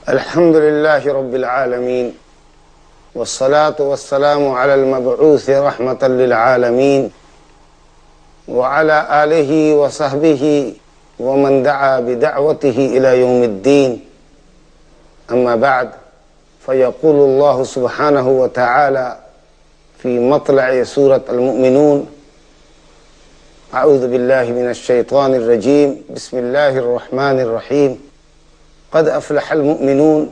الحمد لله رب العالمين والصلاة والسلام على المبعوث رحمة للعالمين وعلى آله وصحبه ومن دعا بدعوته إلى يوم الدين. أما بعد، فيقول الله سبحانه وتعالى في مطلع سورة المؤمنون: أعوذ بالله من الشيطان الرجيم، بسم الله الرحمن الرحيم. قد أفلح المؤمنون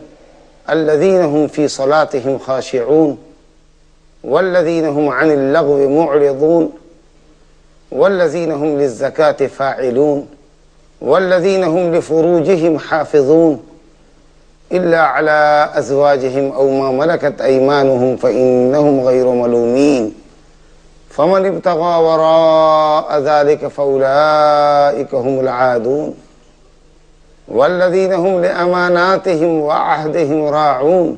الذين هم في صلاتهم خاشعون والذين هم عن اللغو معرضون والذين هم للزكاة فاعلون والذين هم لفروجهم حافظون إلا على أزواجهم أو ما ملكت أيمانهم فإنهم غير ملومين فمن ابتغى وراء ذلك فأولئك هم العادون والذين هم لأماناتهم وعهدهم راعون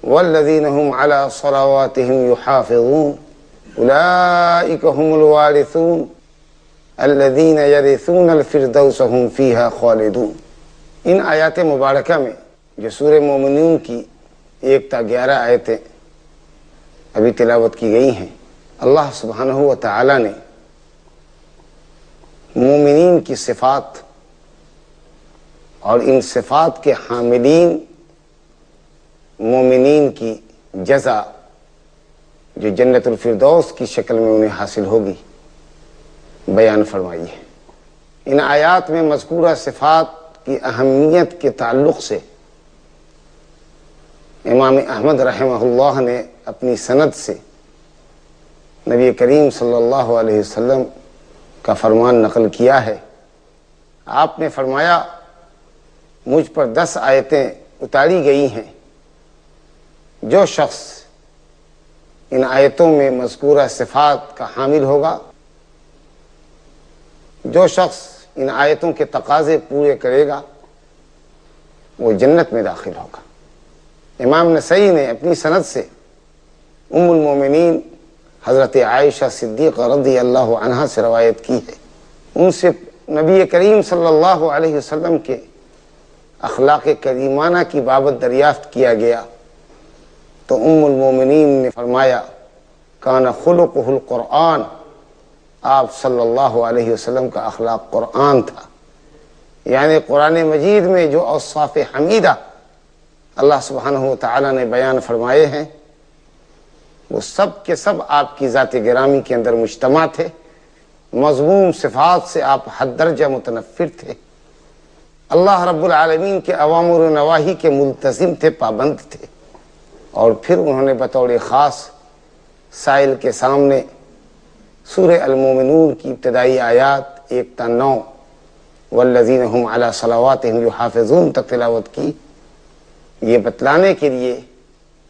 والذين هم على صلواتهم يحافظون أولئك هم الوارثون الذين يرثون الفردوس هم فيها خالدون. ان آیات مبارکہ میں جو سورہ مومنون کی 1 تا 11 آیتیں ابھی تلاوت کی گئی ہیں، اللہ سبحانہ و تعالی نے مومنین کی صفات اور ان صفات کے حاملین مومنین کی جزا جو جنت الفردوس کی شکل میں انہیں حاصل ہوگی بیان فرمائی ہے۔ ان آیات میں مذکورہ صفات کی اہمیت کے تعلق سے امام احمد رحمہ اللہ نے اپنی سند سے نبی کریم صلی اللہ علیہ وسلم کا فرمان نقل کیا ہے۔ آپ نے فرمایا، مجھ پر 10 آیتیں اتاری گئی ہیں، جو شخص ان آیتوں میں مذکورہ صفات کا حامل ہوگا، جو شخص ان آیتوں کے تقاضے پورے کرے گا، وہ جنت میں داخل ہوگا۔ امام نسائی نے اپنی سند سے ام المومنین حضرت عائشہ صدیقہ رضی اللہ عنہا سے روایت کی ہے۔ ان سے نبی کریم صلی اللہ علیہ وسلم کے اخلاق کریمانہ کی بابت دریافت کیا گیا تو ام المومنین نے فرمایا، کان خلقہ القرآن، آپ صلی اللہ علیہ وسلم کا اخلاق قرآن تھا، یعنی قرآن مجید میں جو اوصاف حمیدہ اللہ سبحانہ و تعالی نے بیان فرمائے ہیں وہ سب کے سب آپ کی ذات گرامی کے اندر مجتمع تھے۔ مذموم صفات سے آپ حد درجہ متنفر تھے، اللہ رب العالمین کے اوامر و نواہی کے ملتزم تھے، پابند تھے، اور پھر انہوں نے بطور خاص سائل کے سامنے سورہ المومنون کی ابتدائی آیات 1 تا 9 والذین هم علی صلواتهم یحافظون تک تلاوت کی، یہ بتلانے کے لیے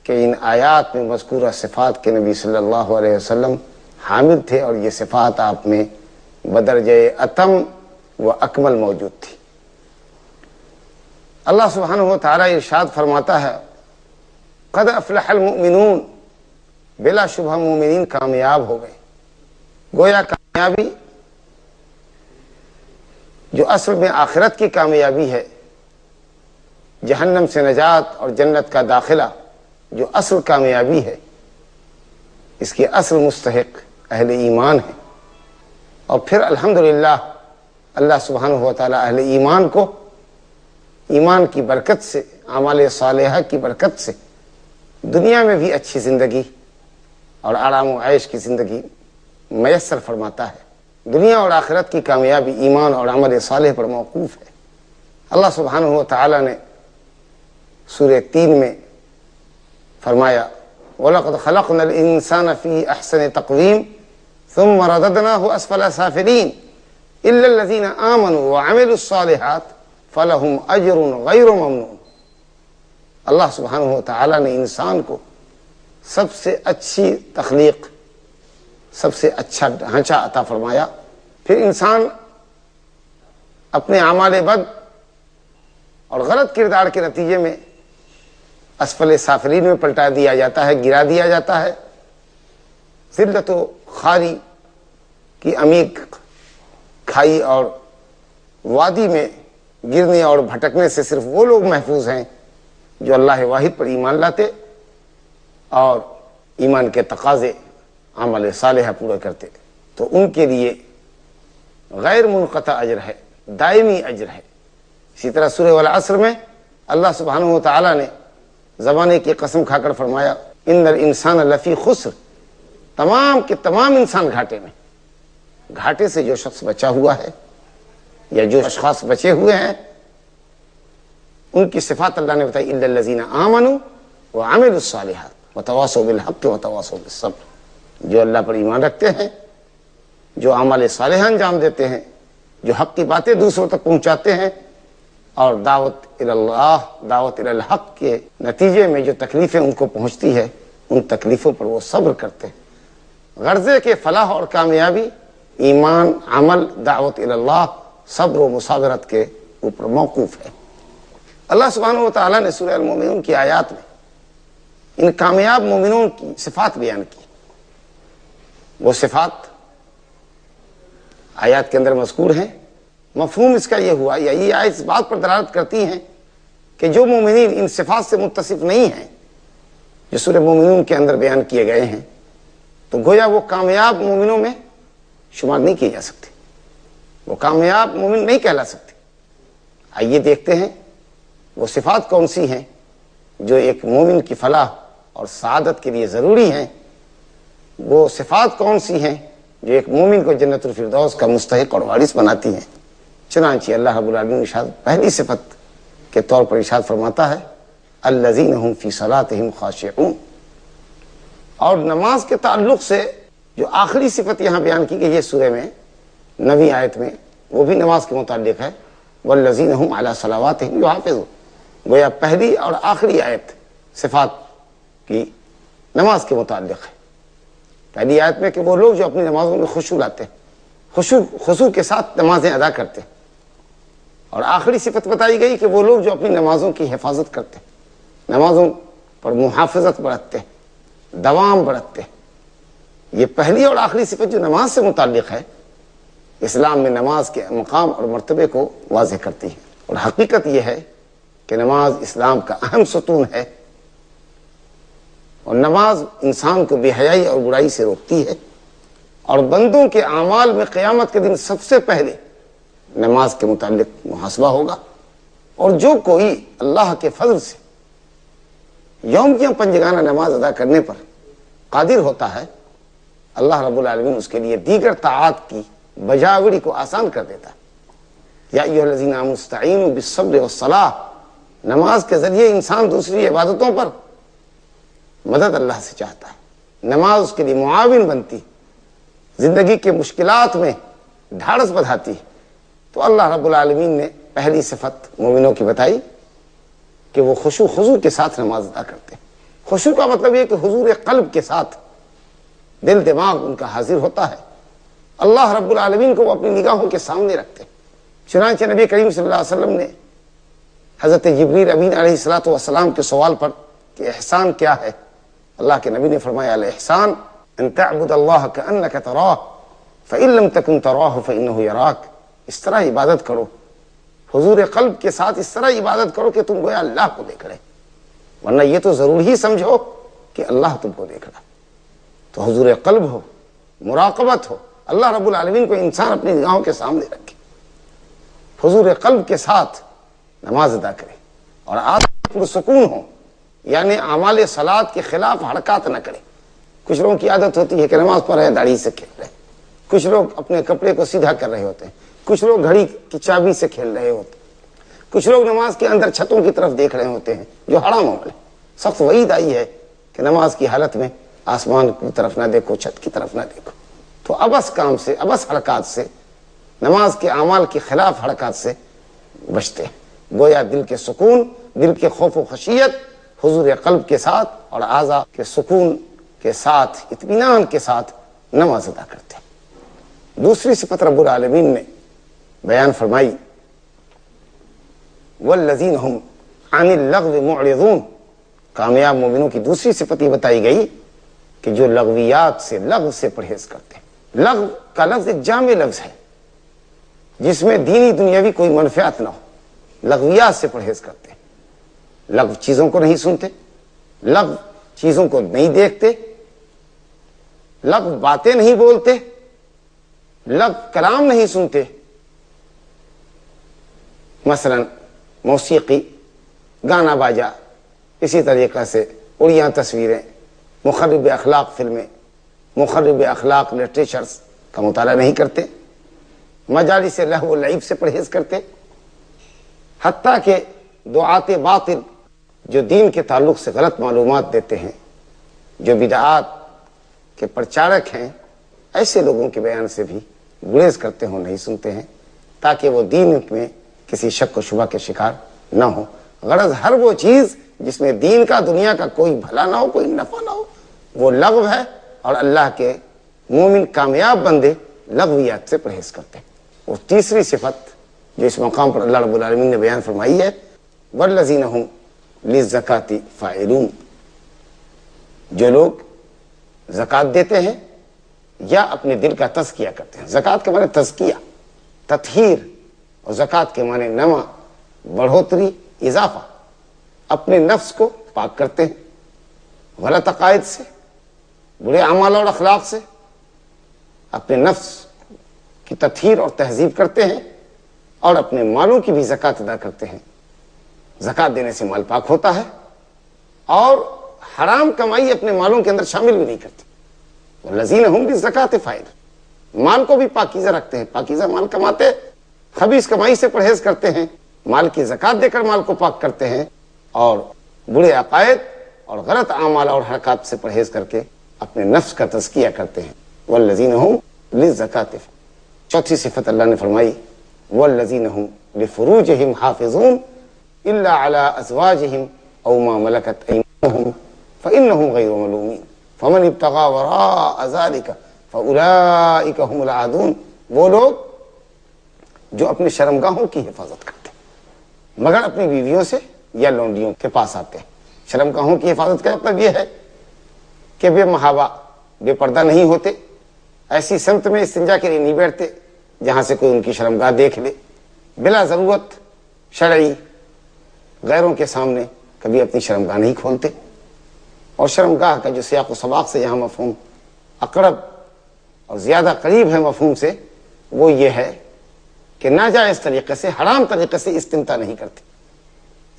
کہ ان آیات میں مذکورہ صفات کے نبی صلی اللہ علیہ وسلم حامل تھے، اور یہ صفات آپ میں بدرجہ اتم و اکمل موجود تھی۔ اللہ سبحانہ و تعالی ارشاد فرماتا ہے، قد افلح المؤمنون، بلا شبہ مومنین کامیاب ہو گئے۔ گویا کامیابی جو اصل میں آخرت کی کامیابی ہے، جہنم سے نجات اور جنت کا داخلہ جو اصل کامیابی ہے، اس کی اصل مستحق اہل ایمان ہے۔ اور پھر الحمدللہ اللہ سبحانہ و تعالی اہل ایمان کو ایمان کی برکت سے، اعمال صالحہ کی برکت سے دنیا میں بھی اچھی زندگی اور آرام و عیش کی زندگی میسر فرماتا ہے۔ دنیا اور آخرت کی کامیابی ایمان اور عمل صالح پر موقوف ہے۔ اللہ سبحانہ و تعالی نے سورہ 3 میں فرمایا، وَلَقَدْ خَلَقْنَا الْإِنسَانَ فِي أَحْسَنِ تَقْوِيمٍ ثُمَّ رَدَدْنَاهُ أَسْفَلَ سَافِلِينَ إِلَّا الَّذِينَ آمَنُوا وَعَمِلُوا الصَّالِحَاتِ فَلَهُمْ أَجْرٌ غَيْرُ مَمْنُونٍ۔ اللہ سبحانہ و تعالی نے انسان کو سب سے اچھی تخلیق، سب سے اچھا ڈھانچہ عطا فرمایا، پھر انسان اپنے اعمال بد اور غلط کردار کے نتیجے میں اسفل سافلین میں پلٹا دیا جاتا ہے، گرا دیا جاتا ہے، ذلت و خواری کی عمیق کھائی اور وادی میں گرنے اور بھٹکنے سے صرف وہ لوگ محفوظ ہیں جو اللہ واحد پر ایمان لاتے اور ایمان کے تقاضے عمل صالحہ پورا کرتے، تو ان کے لیے غیر منقطع اجر ہے، دائمی اجر ہے۔ اسی طرح سورہ والعصر میں اللہ سبحانہ و تعالیٰ نے زمانے کی قسم کھا کر فرمایا ان الانسان لفی خسر، تمام کے تمام انسان گھاٹے میں۔ گھاٹے سے جو شخص بچا ہوا ہے یا جو اشخاص بچے ہوئے ہیں ان کی صفات اللہ نے بتائی، الا الذین آمنوا وعملوا الصالحات وتواصوا بالحق وتواصوا بالصبر، جو اللہ پر ایمان رکھتے ہیں، جو اعمال صالحہ انجام دیتے ہیں، جو حق کی باتیں دوسروں تک پہنچاتے ہیں، اور دعوت اللہ، دعوت الحق کے نتیجے میں جو تکلیفیں ان کو پہنچتی ہے ان تکلیفوں پر وہ صبر کرتے ہیں۔ غرضے کے فلاح اور کامیابی ایمان، عمل، دعوت اللہ، صبر و مصابرت کے اوپر موقوف ہے۔ اللہ سبحانہ و تعالیٰ نے سورہ المومنون کی آیات میں ان کامیاب مومنوں کی صفات بیان کی۔ وہ صفات آیات کے اندر مذکور ہیں۔ مفہوم اس کا یہ ہوا یا یہ آیت اس بات پر دلالت کرتی ہیں کہ جو مومنین ان صفات سے متصف نہیں ہیں جو سورہ مومنون کے اندر بیان کیے گئے ہیں، تو گویا وہ کامیاب مومنوں میں شمار نہیں کیے جا سکتے، وہ کامیاب مومن نہیں کہلا سکتے۔ آئیے دیکھتے ہیں وہ صفات کون سی ہیں جو ایک مومن کی فلاح اور سعادت کے لیے ضروری ہیں، وہ صفات کون سی ہیں جو ایک مومن کو جنت الفردوس کا مستحق اور وارث بناتی ہیں۔ چنانچہ اللہ رب العالمین ارشاد پہلی صفت کے طور پر ارشاد فرماتا ہے الذین هم فی صلاتہم خاشعون، اور نماز کے تعلق سے جو آخری صفت یہاں بیان کی گئی ہے سورہ میں 9ویں آیت میں، وہ بھی نماز کے متعلق ہے، والذین هم علی صلواتہم یحافظون۔ گویا پہلی اور آخری آیت صفات کی نماز کے متعلق ہے۔ پہلی آیت میں کہ وہ لوگ جو اپنی نمازوں میں خشوع لاتے ہیں، خشوع کے ساتھ نمازیں ادا کرتے ہیں، اور آخری صفت بتائی گئی کہ وہ لوگ جو اپنی نمازوں کی حفاظت کرتے ہیں، نمازوں پر محافظت برتتے ہیں، دوام برتتے ہیں۔ یہ پہلی اور آخری صفت جو نماز سے متعلق ہے اسلام میں نماز کے مقام اور مرتبے کو واضح کرتی ہے، اور حقیقت یہ ہے کہ نماز اسلام کا اہم ستون ہے، اور نماز انسان کو بے حیائی اور برائی سے روکتی ہے، اور بندوں کے اعمال میں قیامت کے دن سب سے پہلے نماز کے متعلق محاسبہ ہوگا۔ اور جو کوئی اللہ کے فضل سے یومیہ پنجگانہ نماز ادا کرنے پر قادر ہوتا ہے، اللہ رب العالمین اس کے لیے دیگر طاعات کی بجاوری کو آسان کر دیتا ہے۔ یا ایھا الذین آمنوا استعینوا بالصبر والصلاۃ، نماز کے ذریعے انسان دوسری عبادتوں پر مدد اللہ سے چاہتا ہے، نماز اس کے لیے معاون بنتی، زندگی کے مشکلات میں ڈھارس بڑھاتی ہے۔ تو اللہ رب العالمین نے پہلی صفت مومنوں کی بتائی کہ وہ خشوع خضوع کے ساتھ نماز ادا کرتے ہیں۔ خشوع کا مطلب یہ کہ حضور قلب کے ساتھ دل دماغ ان کا حاضر ہوتا ہے، اللہ رب العالمین کو وہ اپنی نگاہوں کے سامنے رکھتے ہیں۔ چنانچہ نبی کریم صلی اللہ علیہ وسلم نے حضرت جبریل امین علیہ الصلوۃ والسلام کے سوال پر کہ احسان کیا ہے، اللہ کے نبی نے فرمایا الاحسان ان تعبد اللہ کأنک تراہ فإن لم تکن تراہ فإنہ یراک، اس طرح عبادت کرو، حضور قلب کے ساتھ اس طرح عبادت کرو کہ تم گویا اللہ کو دیکھ رہے، ورنہ یہ تو ضرور ہی سمجھو کہ اللہ تم کو دیکھ رہا۔ تو حضور قلب ہو، مراقبت ہو، اللہ رب العالمین کو انسان اپنی نگاہوں کے سامنے رکھے، حضور قلب کے ساتھ نماز ادا کرے، اور آدمی پرسکون ہو، یعنی اعمال صلات کے خلاف حرکات نہ کرے۔ کچھ لوگوں کی عادت ہوتی ہے کہ نماز پڑھ رہے ہیں داڑھی سے کھیل رہے ہیں، کچھ لوگ اپنے کپڑے کو سیدھا کر رہے ہوتے ہیں، کچھ لوگ گھڑی کی چابی سے کھیل رہے ہوتے ہیں، کچھ لوگ نماز کے اندر چھتوں کی طرف دیکھ رہے ہوتے ہیں، جو حرام عمل ہے۔ سخت وعید آئی ہے کہ نماز کی حالت میں آسمان کی طرف نہ دیکھو، چھت کی طرف نہ دیکھو۔ تو ابس کام سے، ابس حرکات سے، نماز کے اعمال کے خلاف حرکات سے بچتے ہیں۔ گویا دل کے سکون، دل کے خوف و خشیت حضور قلب کے ساتھ اور اعضاء کے سکون کے ساتھ، اطمینان کے ساتھ نماز ادا کرتے ہیں۔ دوسری صفت رب العالمین نے بیان فرمائی والذین هم عن اللغو معرضون، کامیاب مومنوں کی دوسری صفت یہ بتائی گئی کہ جو لغویات سے، لغو سے پرہیز کرتے ہیں۔ لغو کا لفظ ایک جامع لفظ ہے جس میں دینی دنیاوی کوئی منفعت نہ ہو، لغویات سے پرہیز کرتے ہیں، لغو چیزوں کو نہیں سنتے، لغو چیزوں کو نہیں دیکھتے، لغو باتیں نہیں بولتے، لغو کلام نہیں سنتے، مثلا موسیقی، گانا باجا، اسی طریقے سے اڑیاں تصویریں، مخرب اخلاق فلمیں، مخرب اخلاق لٹریچرز کا مطالعہ نہیں کرتے، مجالس لہو و لعب سے پرہیز کرتے، حتیٰ کہ دعات باطل جو دین کے تعلق سے غلط معلومات دیتے ہیں، جو بدعات کے پرچارک ہیں، ایسے لوگوں کے بیان سے بھی گریز کرتے ہوں، نہیں سنتے ہیں، تاکہ وہ دین میں کسی شک و شبہ کے شکار نہ ہو۔ غرض ہر وہ چیز جس میں دین کا دنیا کا کوئی بھلا نہ ہو، کوئی نفع نہ ہو، وہ لغو ہے، اور اللہ کے مومن کامیاب بندے لغویات سے پرہیز کرتے ہیں۔ اور تیسری صفت جو اس مقام پر اللہ رب العالمین نے بیان فرمائی ہے، والذین هم للزکاۃ فاعلون، جو لوگ زکوٰۃ دیتے ہیں یا اپنے دل کا تزکیہ کرتے ہیں۔ زکوٰۃ کے معنی تزکیہ، تطہیر، اور زکوٰۃ کے معنی نما، بڑھوتری، اضافہ، اپنے نفس کو پاک کرتے ہیں غلط عقائد سے، برے اعمال اور اخلاق سے، اپنے نفس کی تطہیر اور تہذیب کرتے ہیں، اور اپنے مالوں کی بھی زکوٰۃ ادا کرتے ہیں۔ زکوٰۃ دینے سے مال پاک ہوتا ہے، اور حرام کمائی اپنے مالوں کے اندر شامل بھی نہیں کرتے۔ والذین هم بالزکاۃ فاعلون، مال کو بھی پاکیزہ رکھتے ہیں، پاکیزہ مال کماتے، خبیث کمائی سے پرہیز کرتے ہیں، مال کی زکوٰۃ دے کر مال کو پاک کرتے ہیں، اور برے عقائد اور غلط اعمال اور حرکات سے پرہیز کر کے اپنے نفس کا تزکیہ کرتے ہیں۔ والذین هم للزکاۃ، چوتھی صفت اللہ نے فرمائی، والذین هم لفروجهم حافظون الا علی ازواجهم او ما ملکت ایمانهم فانهم غیر ملومین فمن ابتغى وراء ذلك فاولئک هم العادون، وہ لوگ جو اپنے شرمگاہوں کی حفاظت کرتے ہیں مگر اپنی بیویوں سے یا لونڈیوں کے پاس آتے ہیں۔ شرمگاہوں کی حفاظت کا مطلب یہ ہے کہ بے محابہ، بے پردہ نہیں ہوتے، ایسی سمت میں استنجا کے لیے نہیں بیٹھتے جہاں سے کوئی ان کی شرمگاہ دیکھ لے، بلا ضرورت شرعی غیروں کے سامنے کبھی اپنی شرمگاہ نہیں کھولتے۔ اور شرمگاہ کا جو سیاق و سباق سے یہاں مفہوم اقرب اور زیادہ قریب ہے مفہوم سے، وہ یہ ہے کہ ناجائز طریقے سے، حرام طریقے سے استمتاع نہیں کرتے،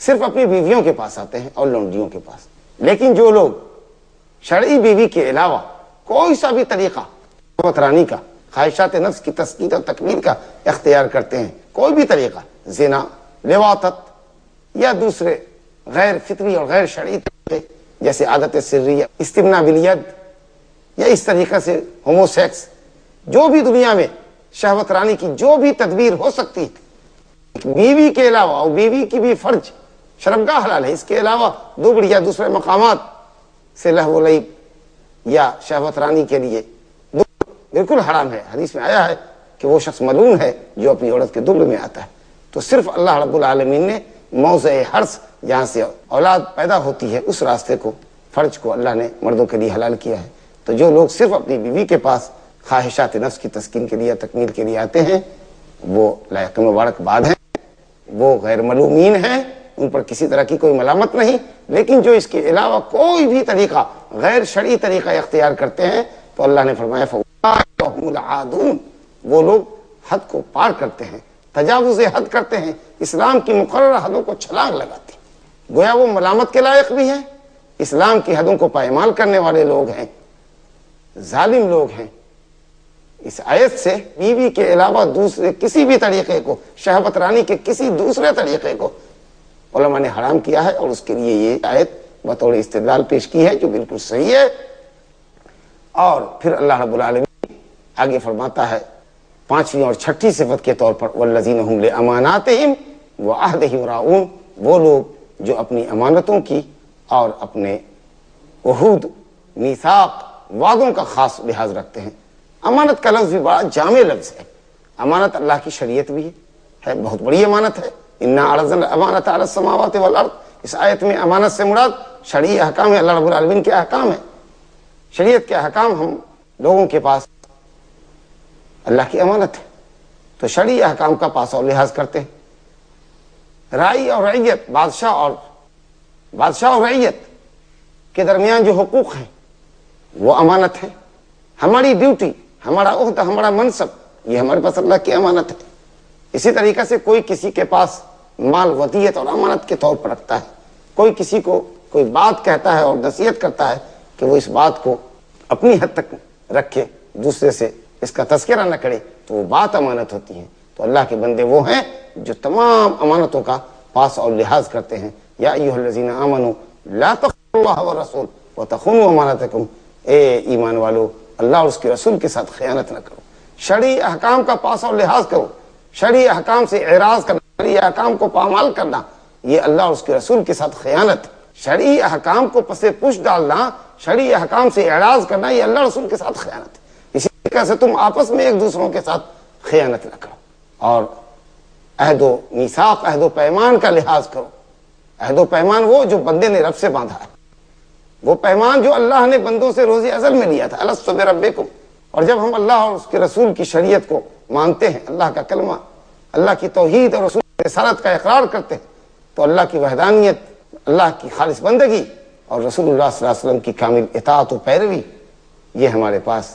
صرف اپنی بیویوں کے پاس آتے ہیں اور لونڈیوں کے پاس۔ لیکن جو لوگ شرعی بیوی کے علاوہ کوئی سا بھی طریقہ شہوت رانی کا، خواہشات نفس کی تسکین اور تکمیل کا اختیار کرتے ہیں، کوئی بھی طریقہ، زنا، لواطت یا دوسرے غیر فطری اور غیر شرعی طریقے جیسے عادت سریہ، استمناء بالید، یا اس طریقے سے ہومو سیکس، جو بھی دنیا میں شہوت رانی کی جو بھی تدبیر ہو سکتی ہے، بیوی کے علاوہ، اور بیوی کی بھی فرج شرمگاہ حلال ہے، اس کے علاوہ دوبڑی یا دوسرے مقامات سے لہو و لعب یا شہوت رانی کے لیے بالکل حرام ہے۔ حدیث میں آیا ہے کہ وہ شخص ملعون ہے جو اپنی عورت کے دبل میں آتا ہے۔ تو صرف اللہ رب العالمین نے موضع حرص، جہاں سے اولاد پیدا ہوتی ہے، اس راستے کو، فرج کو اللہ نے مردوں کے لیے حلال کیا ہے۔ تو جو لوگ صرف اپنی بیوی کے پاس خواہشات نفس کی تسکین کے لیے، تکمیل کے لیے آتے ہیں، وہ لائق مبارکباد ہیں، وہ غیر ملومین ہیں، ان پر کسی طرح کی کوئی ملامت نہیں۔ لیکن جو اس کے علاوہ کوئی بھی طریقہ، غیر شرعی طریقہ اختیار کرتے ہیں، تو اللہ نے فرمایا فَأُولَٰئِکَ هُمُ الْعَادُونَ، وہ لوگ حد کو پار کرتے ہیں، تجاوز حد کرتے ہیں، اسلام کی مقررہ حدوں کو چھلانگ لگاتے ہیں۔ گویا وہ ملامت کے لائق بھی ہیں، اسلام کی حدوں کو پائمال کرنے والے لوگ ہیں، ظالم لوگ ہیں۔ اس آیت سے بیوی کے علاوہ دوسرے کسی بھی طریقے کو، شہوت رانی کے کسی دوسرے طریقے کو علماء نے حرام کیا ہے، اور اس کے لیے یہ آیت بطور استدلال پیش کی ہے جو بالکل صحیح ہے۔ اور پھر اللہ رب العالمین آگے فرماتا ہے پانچویں اور چھٹی صفت کے طور پر، والذین هم لاماناتہم وعہدہم راعون، وہ لوگ جو اپنی امانتوں کی اور اپنے عہود، میثاق، وعدوں کا خاص لحاظ رکھتے ہیں۔ امانت کا لفظ بھی بڑا جامع لفظ ہے۔ امانت اللہ کی شریعت بھی ہے، بہت بڑی امانت ہے۔ انا عرضنا الامانۃ علی السماوات والارض، اس آیت میں امانت سے مراد شرعی احکام ہے، اللہ رب العالمین کے احکام ہیں، شریعت کے احکام ہم لوگوں کے پاس اللہ کی امانت ہے، تو شرعی احکام کا پاس اور لحاظ کرتے ہیں۔ رائی اور رعیت، بادشاہ اور رعیت کے درمیان جو حقوق ہیں وہ امانت ہے. ہماری ڈیوٹی، ہمارا عہدہ، ہمارا منصب، یہ ہمارے پاس اللہ کی امانت ہے. اسی طریقے سے کوئی کسی کے پاس مال ودیعت اور امانت کے طور پر رکھتا ہے، کوئی کسی کو کوئی بات کہتا ہے اور نصیحت کرتا ہے کہ وہ اس بات کو اپنی حد تک رکھے، دوسرے سے اس کا تذکرہ نہ کرے، تو وہ بات امانت ہوتی ہے. تو اللہ کے بندے وہ ہیں جو تمام امانتوں کا پاس اور لحاظ کرتے ہیں. یا ایھا الذین آمنوا لا تخونوا اللہ والرسول وتخونوا امانتکم، اے ایمان والو اللہ اور اس کے رسول کے ساتھ خیانت نہ کرو. شرعی احکام کا پاس اور لحاظ کرو. شرعی احکام سے اعراض کرنا، شرعی احکام کو پامال کرنا، یہ اللہ اور اس کے رسول کے ساتھ خیانت. شرعی احکام کو پس پش ڈالنا، شرعی احکام سے اعراض کرنا، یہ اللہ اور رسول کے ساتھ خیانت ہے. اسی طریقے سے تم آپس میں ایک دوسروں کے ساتھ خیانت نہ کرو. اور عہد و میثاق، عہد و پیمان کا لحاظ کرو. عہد و پیمان وہ جو بندے نے رب سے باندھا ہے، وہ پیمان جو اللہ نے بندوں سے روز ازل میں لیا تھا، الست بربکم. اور جب ہم اللہ اور اس کے رسول کی شریعت کو مانتے ہیں، اللہ کا کلمہ، اللہ کی توحید اور رسول کی رسالت کا اقرار کرتے ہیں، تو اللہ کی وحدانیت، اللہ کی خالص بندگی اور رسول اللہ صلی اللہ علیہ وسلم کی کامل اطاعت و پیروی، یہ ہمارے پاس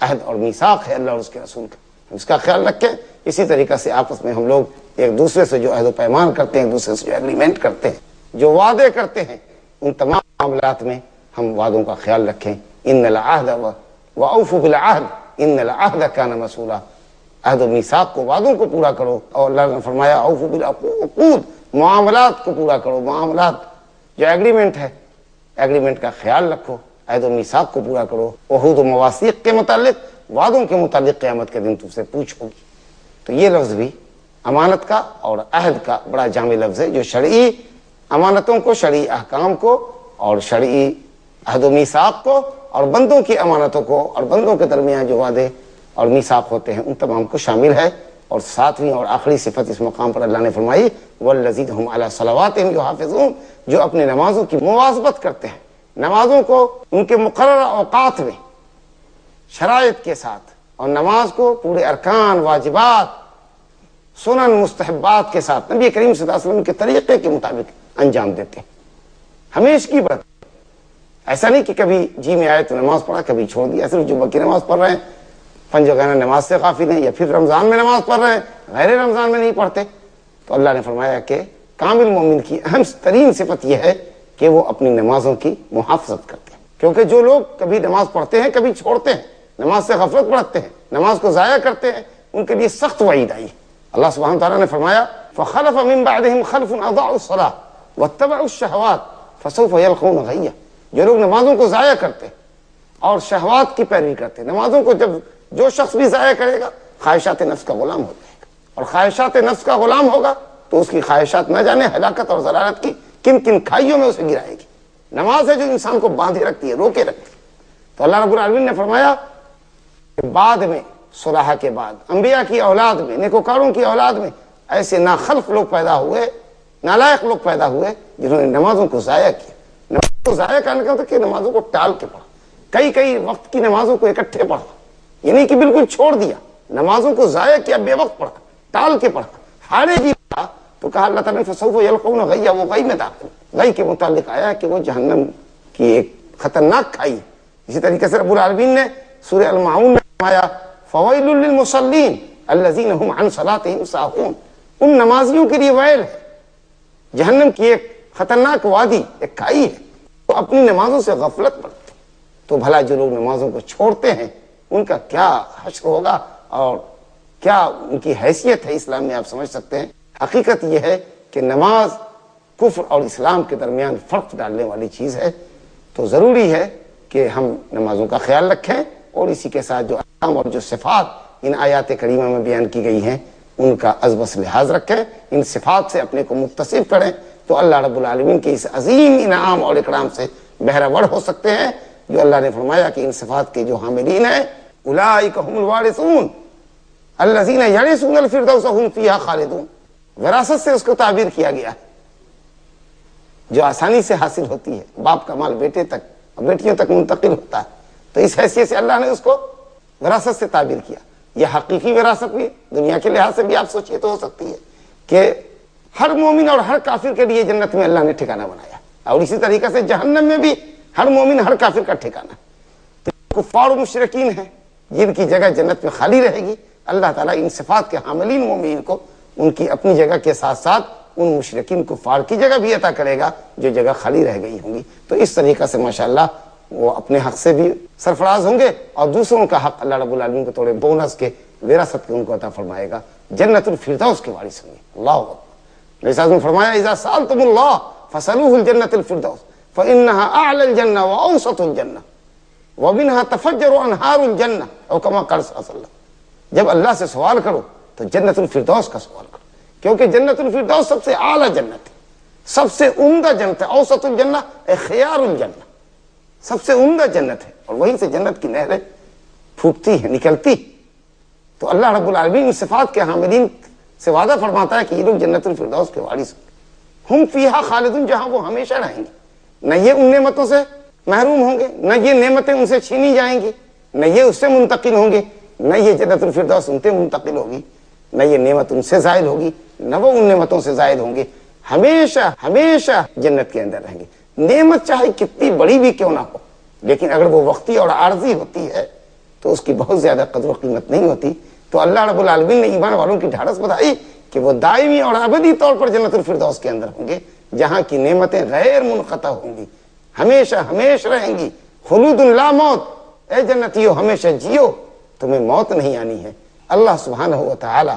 عہد اور میثاق ہے اللہ اور اس کے رسول کا. ہم اس کا خیال رکھیں. اسی طریقے سے آپس میں ہم لوگ ایک دوسرے سے جو عہد و پیمان کرتے ہیں، ایک دوسرے سے جو ایگریمنٹ کرتے ہیں، جو وعدے کرتے ہیں، ان تمام معاملات میں ہم وعدوں کا خیال رکھیں. ان العہد واوفوا بالعہد ان العہد کان مسئولا. عہد و میثاق کو، وعدوں کو پورا کرو. اور اللہ نے فرمایا اوفوا بالعقود، معاملات کو پورا کرو. معاملات جو ایگریمنٹ ہے، ایگریمنٹ کا خیال رکھو. عہد و میثاق کو پورا کرو. عہود و مواثیق کے متعلق، وعدوں کے متعلق قیامت کے دن تم سے پوچھ ہوگی. تو یہ لفظ بھی امانت کا اور عہد کا بڑا جامع لفظ ہے، جو شرعی امانتوں کو، شرعی احکام کو اور شرعی عہد و میثاق کو اور بندوں کی امانتوں کو اور بندوں کے درمیان جو وعدے اور میثاق ہوتے ہیں ان تمام کو شامل ہے. اور ساتویں اور آخری صفت اس مقام پر اللہ نے فرمائی والذین ھم علی صلواتہم یحافظون، جو اپنے نمازوں کی مواظبت کرتے ہیں، نمازوں کو ان کے مقررہ اوقات میں شرائط کے ساتھ، اور نماز کو پورے ارکان، واجبات، سنن، مستحبات کے ساتھ نبی کریم صلی اللہ علیہ وسلم کے طریقے کے مطابق انجام دیتے ہیں. ہمیشہ کی بات، ایسا نہیں کہ کبھی جی میں آئے تو نماز پڑھا، کبھی چھوڑ دیا. صرف جمعہ کی نماز پڑھ رہے ہیں، پنج وقتہ نماز سے غافل ہیں، یا پھر رمضان میں نماز پڑھ رہے ہیں، غیر رمضان میں نہیں پڑھتے. تو اللہ نے فرمایا کہ کامل مومن کی اہم ترین صفت یہ ہے کہ وہ اپنی نمازوں کی محافظت کرتے ہیں. کیونکہ جو لوگ کبھی نماز پڑھتے ہیں، کبھی چھوڑتے ہیں، نماز سے غفلت برتتے ہیں، نماز کو ضائع کرتے ہیں، ان کے لیے سخت وعید آئی. اللہ سبحانہ وتعالیٰ نے فرمایا فخلف من بعدهم خلف اضاعوا الصلاة واتبعوا الشهوات فسوف يلقون غیا. جو لوگ نمازوں کو ضائع کرتے اور شہوات کی پیروی کرتے، نمازوں کو جب جو شخص بھی ضائع کرے گا خواہشات نفس کا غلام ہو جائے گا، اور خواہشات نفس کا غلام ہوگا تو اس کی خواہشات نہ جانے ہلاکت اور ضلالت کی کن کن کھائیوں میں اسے گرائے گی. نماز ہے جو انسان کو باندھے رکھتی ہے، روکے رکھتی ہے. تو اللہ رب العالمین نے فرمایا کہ بعد میں، صلحاء کے بعد، انبیاء کی اولاد میں، نیکوکاروں کی اولاد میں ایسے ناخلف لوگ پیدا ہوئے، نالائق لوگ پیدا ہوئے جنہوں نے نمازوں کو ضائع کیا. نمازوں کو ضائع کرنے کا مطلب کہ نمازوں کو ٹال کے پڑھا، کئی وقت کی نمازوں کو اکٹھے پڑھا، یہ نہیں کہ بالکل چھوڑ دیا، نمازوں کو ضائع کیا، بے وقت پڑھا، ٹال کے پڑھا، ہارے جی پڑھا. تو کہا اللہ تعالیٰ نے فسوف یلقون غیا، وہ غی میں داخل. غی کے متعلق آیا کہ وہ جہنم کی ایک خطرناک کھائی. اسی طریقے سے رب العالمین نے سورہ الماعون میں فرمایا فویل للمصلین الذین هم عن صلاتهم ساہون. ان نمازیوں کے لیے ویل ہے، جہنم کی ایک خطرناک وادی، ایک کھائی ہے، تو اپنی نمازوں سے غفلت برتتے. تو بھلا جو لوگ نمازوں کو چھوڑتے ہیں ان کا کیا حشر ہوگا اور کیا ان کی حیثیت ہے اسلام میں، آپ سمجھ سکتے ہیں. حقیقت یہ ہے کہ نماز کفر اور اسلام کے درمیان فرق ڈالنے والی چیز ہے. تو ضروری ہے کہ ہم نمازوں کا خیال رکھیں، اور اسی کے ساتھ جو احکام اور جو صفات ان آیات کریمہ میں بیان کی گئی ہیں ان کا از بس لحاظ رکھیں، ان صفات سے اپنے کو متصف کریں. تو اللہ رب العالمین کے اس عظیم انعام اور اکرام سے بہرہ ہو سکتے ہیں جو اللہ نے فرمایا کہ ان صفات کے جو حاملین ہیں اولئک هم الوارثون الذین یرثون الفردوس هم فیہا خالدون. وراثت سے اس کو تعبیر کیا گیا ہے جو آسانی سے حاصل ہوتی ہے، باپ کا مال بیٹے تک اور بیٹیوں تک منتقل ہوتا ہے. تو اس حیثیت سے اللہ نے اس کو وراثت سے تعبیر کیا. یہ حقیقی وراثت بھی دنیا کے لحاظ سے بھی آپ سوچیے تو ہو سکتی ہے کہ ہر مومن اور ہر کافر کے لیے جنت میں اللہ نے ٹھکانہ بنایا، اور اسی طریقے سے جہنم میں بھی ہر مومن ہر کافر کا ٹھکانہ۔ تو کفار و مشرکین ہیں جن کی جگہ جنت میں خالی رہے گی، اللہ تعالیٰ ان صفات کے حاملین مومنین کو ان کی اپنی جگہ کے ساتھ ساتھ ان مشرکین کفار کی جگہ بھی عطا کرے گا جو جگہ خالی رہ گئی ہوں گی۔ تو اس طریقے سے ماشاءاللہ وہ اپنے حق سے بھی سرفراز ہوں گے، اور دوسروں کا حق اللہ رب العالمین کو تھوڑے بونس کے وراثت کے ان کو عطا فرمائے گا، جنت الفردوس کے وارث ہوں گے۔ اللہ اکبر۔ نبی صلی اللہ علیہ وسلم نے فرمایا اذا سألتم اللہ فسألوه الجنة الفردوس فإنها أعلى الجنة وأوسط الجنة ومنها تفجر أنهار الجنة، او كما قال صلی اللہ علیہ وسلم، جب اللہ سے سوال کرو تو جنت الفردوس کا سوال کرو، کیونکہ جنت الفردوس سب سے اعلیٰ جنت ہے، سب سے عمدہ جنت ہے۔ اوسط الجنہ خیار الجنہ، سب سے عمدہ جنت ہے، اور وہیں سے جنت کی نہریں پھوٹتی ہیں، نکلتی۔ تو اللہ رب العالمین ان صفات کے حاملین سے وعدہ فرماتا ہے کہ یہ لوگ جنت الفردوس کے وارث ہوں، ہم فیہا خالدون، جہاں وہ ہمیشہ رہیں گے، نہ یہ ان نعمتوں سے محروم ہوں گے، نہ یہ نعمتیں ان سے چھینی جائیں گی، نہ یہ اس سے منتقل ہوں گے، نہ یہ جنت الفردوس ان سے منتقل ہوگی، نہ یہ نعمت ان سے زائل ہوگی، نہ وہ ان نعمتوں سے زائل ہوں گے، ہمیشہ ہمیشہ جنت کے اندر رہیں گے۔ نعمت چاہے کتنی بڑی بھی کیوں نہ ہو، لیکن اگر وہ وقتی اور عارضی ہوتی ہے تو اس کی بہت زیادہ قدر و قیمت نہیں ہوتی۔ تو اللہ رب العالمین نے ایمان والوں کی ڈھارس بتائی کہ وہ دائمی اور ابدی طور پر جنت الفردوس کے اندر ہوں گے، جہاں کی نعمتیں غیر منقطع ہوں گی، ہمیشہ ہمیشہ رہیں گی۔ خلود لا موت، اے جنتیو ہمیشہ جیو، تمہیں موت نہیں آنی ہے۔ اللہ سبحانہ و تعالی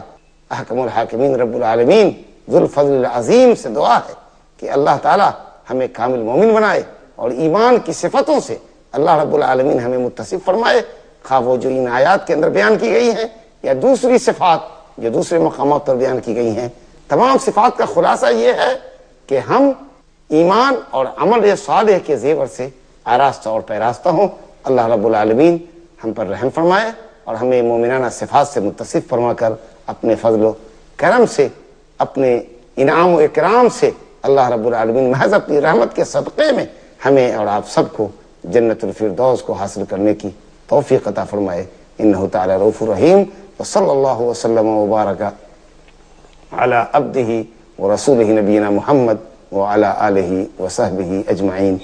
احکم الحاکمین رب العالمین ذو الفضل العظیم سے دعا ہے کہ اللہ تعالی ہمیں کامل مومن بنائے، اور ایمان کی صفتوں سے اللہ رب العالمین ہمیں متصف فرمائے، خواہ وہ جو ان آیات کے اندر بیان کی گئی ہیں یا دوسری صفات جو دوسرے مقامات پر بیان کی گئی ہیں۔ تمام صفات کا خلاصہ یہ ہے کہ ہم ایمان اور عمل صالح کے زیور سے آراستہ اور پیراستہ ہوں۔ اللہ رب العالمین ہم پر رحم فرمائے اور ہمیں مومنانہ صفات سے متصف فرما کر اپنے فضل و کرم سے، اپنے انعام و اکرام سے اللہ رب العالمین محض اپنی رحمت کے صدقے میں ہمیں اور آپ سب کو جنت الفردوس کو حاصل کرنے کی توفیق عطا فرمائے۔ انہ تعالی رؤوف رحیم، وصلی اللہ وسلم وبارک علی عبدہ ورسولہ نبینا محمد وعلی آلہ وصحبہ اجمعین۔